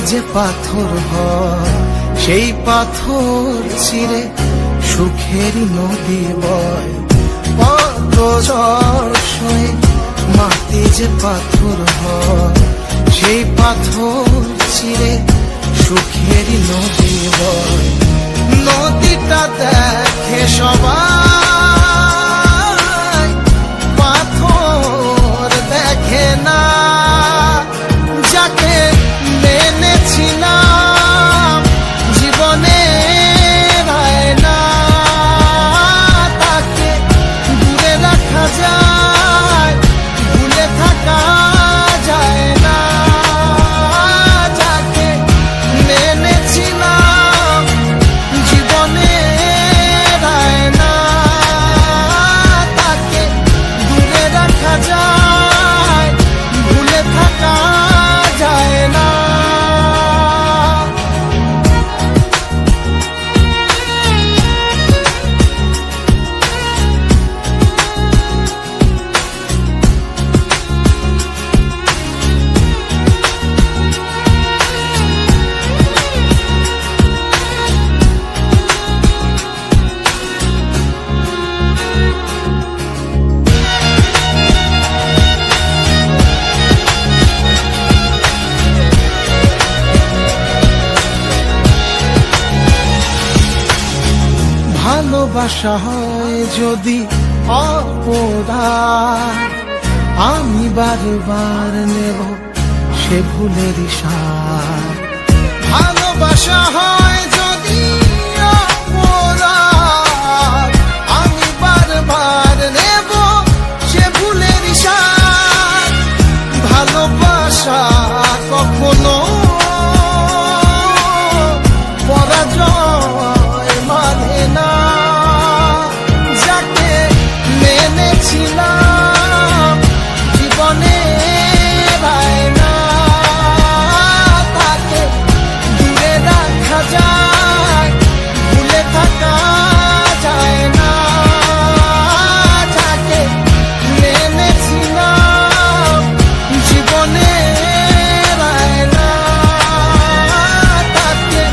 যে পাথর হয় সেই পাথর চিরে সুখেরই নদী বয়। কত ঝড় সয়ে মাটি যে পাথর হয় সেই পাথর চিরে সুখেরই নদী বয়। নদীটা দেখে সবাই পাথর দেখে না, যাকে মেনেছিলাম জীবনে না তাকে দূরে রাখা যায়, ভুলে থাকা যায় না। যাকে মেনেছিলাম জীবনে না তাকে দূরে রাখা যায়, ভুলে থাকা যায় না। ভালোবাসা হয় যদি অপরাধ, আমি বারবার নেব সে ভুলের সার। ভালোবাসা হয় যদি অপরাধ, আমি বারবার নেব সে ভুলের সার। ভালোবাসা কখনো পরাজয় মানে না, যাকে মেনেছিলাম জীবনে না তাকে দূরে রাখা যায়, ভুলে থাকা যায় না। যাকে মেনেছিলাম জীবনে না তাকে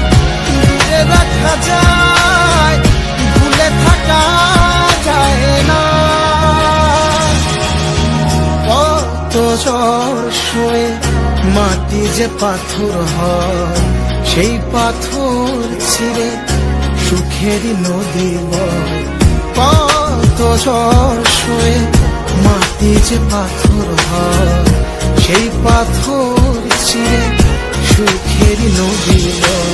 দূরে রাখা যায়, ভুলে থাকা যায় না। কত ঝড় সয়ে মাটি যে পাথর হয় সেই পাথর ছিঁড়ে সুখেরই নদী বয়। কত ঝড় সয়ে মাটি যে পাথর হয় সেই পাথর ছিঁড়ে সুখেরই নদী বয়।